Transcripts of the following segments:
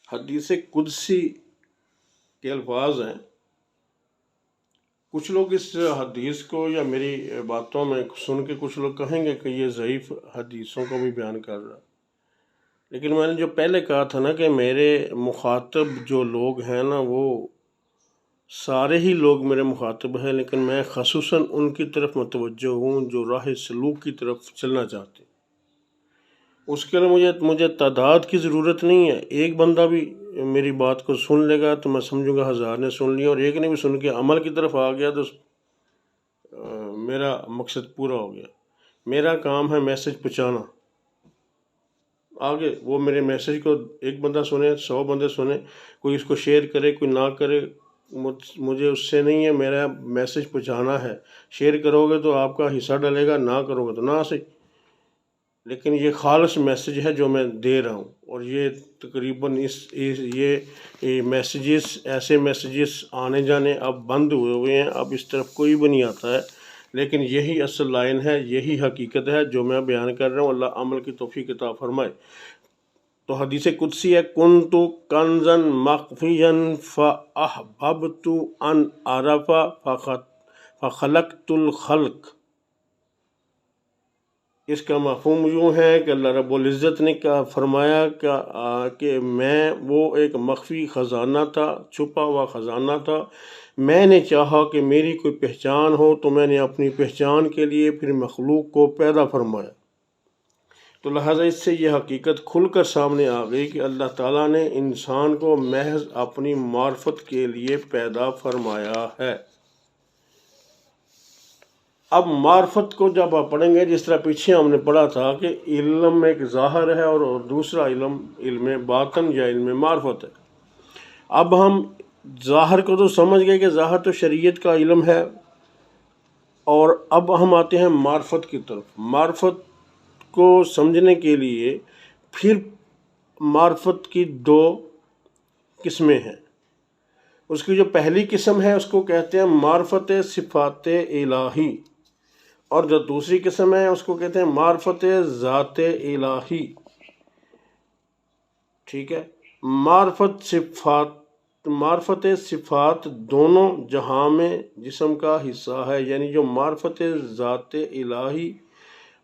حدیث قدسی کے الفاظ ہیں. کچھ لوگ اس حدیث کو یا میری باتوں میں سن کے کچھ لوگ کہیں گے کہ یہ ضعیف حدیثوں کو بھی بیان کر رہا ہے. لیکن میں نے جو پہلے کہا تھا نا کہ میرے مخاطب جو لوگ ہیں نا وہ سارے ہی لوگ میرے مخاطب ہیں، لیکن میں خصوصاً ان کی طرف متوجہ ہوں جو راہ سلوک کی طرف چلنا چاہتے ہیں. اس کے لیے مجھے تعداد کی ضرورت نہیں ہے. ایک بندہ بھی میری بات کو سن لے گا تو میں سمجھوں گا 1000 نے سن لیا، اور ایک نے بھی سن کے عمل کی طرف آ گیا تو میرا مقصد پورا ہو گیا. میرا کام ہے میسج پہنچانا. آگے وہ میرے میسج کو ایک بندہ سنے، 100 بندے سنے، کوئی اس کو شیئر کرے کوئی نہ کرے، مجھے اس سے نہیں ہے. میرا میسج پہنچانا ہے. شیئر کرو گے تو آپ کا حصہ ڈلے گا، نہ کرو گے تو نہ صحیح. لیکن یہ خالص میسج ہے جو میں دے رہا ہوں، اور یہ تقریباً یہ میسیجز ایسے میسیجز آنے جانے اب بند ہوئے ہیں. اب اس طرف کوئی بھی نہیں آتا ہے، لیکن یہی اصل لائن ہے، یہی حقیقت ہے جو میں بیان کر رہا ہوں. اللہ عمل کی توفیق عطا فرمائے. تو حدیث قدسی ہے، کنت کنزا مخفیا فاحببت ان اعرف فخلقت الخلق. اس کا مفہوم یوں ہے کہ اللہ رب العزت نے فرمایا کہ میں وہ ایک مخفی خزانہ تھا، چھپا ہوا خزانہ تھا. میں نے چاہا کہ میری کوئی پہچان ہو تو میں نے اپنی پہچان کے لیے پھر مخلوق کو پیدا فرمایا. تو لہٰذا اس سے یہ حقیقت کھل کر سامنے آ گئی کہ اللہ تعالیٰ نے انسان کو محض اپنی معرفت کے لیے پیدا فرمایا ہے. اب معرفت کو جب آپ پڑھیں گے، جس طرح پیچھے ہم نے پڑھا تھا کہ علم ایک ظاہر ہے اور دوسرا علم باطن یا علم معرفت ہے. اب ہم ظاہر کو تو سمجھ گئے کہ ظاہر تو شریعت کا علم ہے، اور اب ہم آتے ہیں معرفت کی طرف. معرفت کو سمجھنے کے لیے پھر معرفت کی 2 قسمیں ہیں. اس کی جو پہلی قسم ہے اس کو کہتے ہیں معرفت صفات الہی، اور جو دوسری قسم ہے اس کو کہتے ہیں معرفت ذات الہی. ٹھیک ہے. معرفت صفات دونوں جہاں میں جسم کا حصہ ہے، یعنی جو معرفت ذات الہی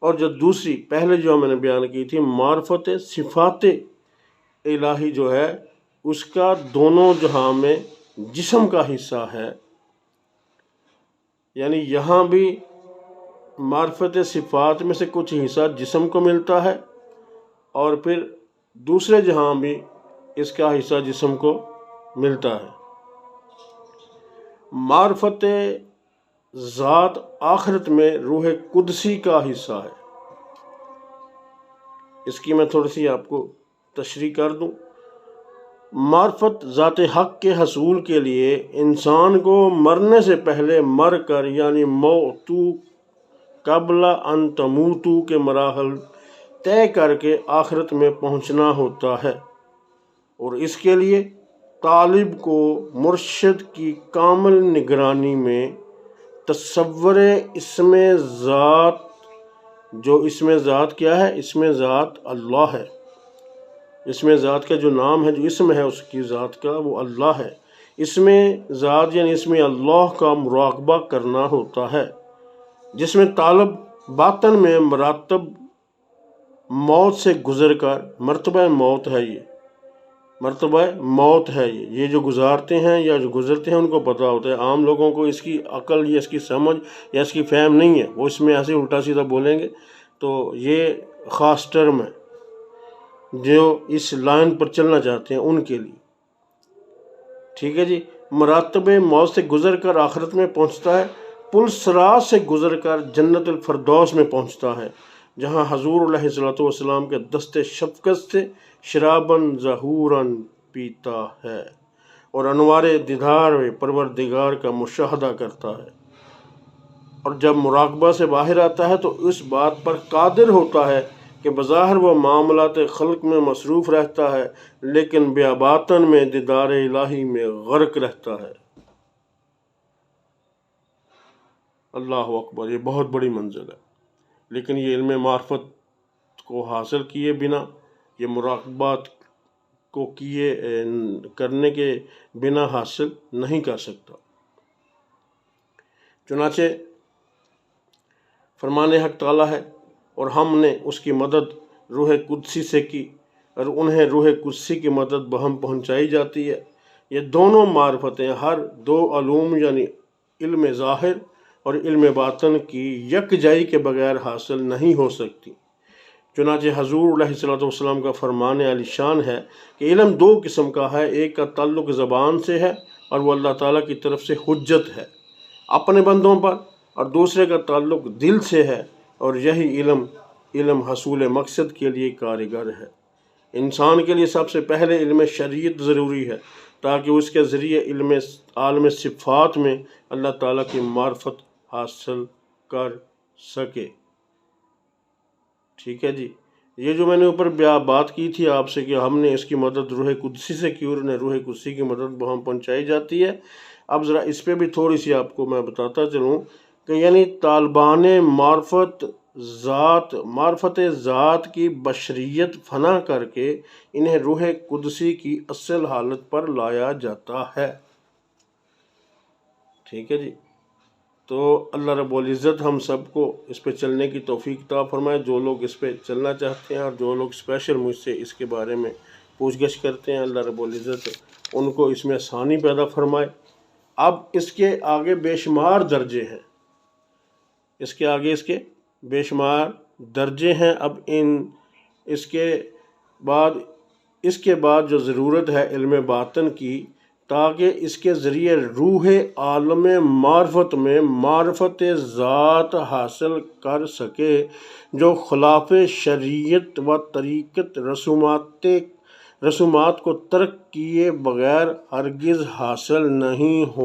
اور جو دوسری پہلے جو میں نے بیان کی تھی معرفت صفات الہی جو ہے اس کا دونوں جہاں میں جسم کا حصہ ہے. یعنی یہاں بھی معرفت صفات میں سے کچھ حصہ جسم کو ملتا ہے، اور پھر دوسرے جہاں بھی اس کا حصہ جسم کو ملتا ہے. معرفت ذات آخرت میں روح قدسی کا حصہ ہے. اس کی میں تھوڑی سی آپ کو تشریح کر دوں. معرفت ذات حق کے حصول کے لیے انسان کو مرنے سے پہلے مر کر، یعنی موتو قبل ان تموتو کے مراحل طے کر کے آخرت میں پہنچنا ہوتا ہے، اور اس کے لیے طالب کو مرشد کی کامل نگرانی میں تصور اسم ذات، جو اسم ذات کیا ہے؟ اسم ذات اللہ ہے. اسم ذات کا جو نام ہے، جو اسم ہے اس کی ذات کا، وہ اللہ ہے. اسم ذات یعنی اسم اللہ کا مراقبہ کرنا ہوتا ہے، جس میں طالب باطن میں مراتب موت سے گزر کر مرتبہ موت ہے، یہ جو گزارتے ہیں یا جو گزرتے ہیں ان کو پتہ ہوتا ہے. عام لوگوں کو اس کی عقل یا اس کی سمجھ یا اس کی فہم نہیں ہے، وہ اس میں ایسے الٹا سیدھا بولیں گے. تو یہ خاص ٹرم ہے جو اس لائن پر چلنا چاہتے ہیں ان کے لیے. ٹھیک ہے جی. مراتب موت سے گزر کر آخرت میں پہنچتا ہے، پل صراط سے گزر کر جنت الفردوس میں پہنچتا ہے، جہاں حضور علیہ السلام کے دست شفقت سے شراباً ظہوراً پیتا ہے، اور انوار دیدار پروردگار کا مشاہدہ کرتا ہے. اور جب مراقبہ سے باہر آتا ہے تو اس بات پر قادر ہوتا ہے کہ بظاہر وہ معاملات خلق میں مصروف رہتا ہے، لیکن بیاباطن میں دیدار الہی میں غرق رہتا ہے. اللہ اکبر، یہ بہت بڑی منزل ہے. لیکن یہ علم معرفت کو حاصل کیے بنا، یہ مراقبات کو کرنے کے بنا حاصل نہیں کر سکتا۔ چنانچہ فرمان حق تعالیٰ ہے اور ہم نے اس کی مدد روح قدسی سے کی اور انہیں روح قدسی کی مدد بہم پہنچائی جاتی ہے۔ یہ دونوں معرفتیں ہر دو علوم یعنی علم ظاہر اور علم باطن کی یکجائی کے بغیر حاصل نہیں ہو سکتی۔ چنانچہ حضور علیہ السلام کا فرمان عالی شان ہے کہ علم دو قسم کا ہے، ایک کا تعلق زبان سے ہے اور وہ اللہ تعالیٰ کی طرف سے حجت ہے اپنے بندوں پر، اور دوسرے کا تعلق دل سے ہے اور یہی علم حصول مقصد کے لیے کارگر ہے۔ انسان کے لیے سب سے پہلے علم شریعت ضروری ہے تاکہ اس کے ذریعے علم عالم صفات میں اللہ تعالیٰ کی معرفت حاصل کر سکے۔ ٹھیک ہے جی، یہ جو میں نے اوپر بات کی تھی آپ سے کہ ہم نے اس کی مدد روح قدسی سے کی اور انہیں روح قدسی کی مدد بہم پہنچائی جاتی ہے۔ اب ذرا اس پہ بھی تھوڑی سی آپ کو میں بتاتا چلوں کہ یعنی طالبان معرفت ذات کی بشریت فنا کر کے انہیں روح قدسی کی اصل حالت پر لایا جاتا ہے۔ ٹھیک ہے جی، تو اللہ رب العزت ہم سب کو اس پہ چلنے کی توفیق عطا فرمائے۔ جو لوگ اس پہ چلنا چاہتے ہیں اور جو لوگ اسپیشل مجھ سے اس کے بارے میں پوچھ گچھ کرتے ہیں، اللہ رب العزت ان کو اس میں آسانی پیدا فرمائے۔ اب اس کے آگے بے شمار درجے ہیں، اس کے بے شمار درجے ہیں۔ اب اس کے بعد جو ضرورت ہے علم باطن کی، تاکہ اس کے ذریعے روح عالم معرفت میں معرفت ذات حاصل کر سکے، جو خلاف شریعت و طریقت رسومات کو ترک کیے بغیر ہرگز حاصل نہیں ہو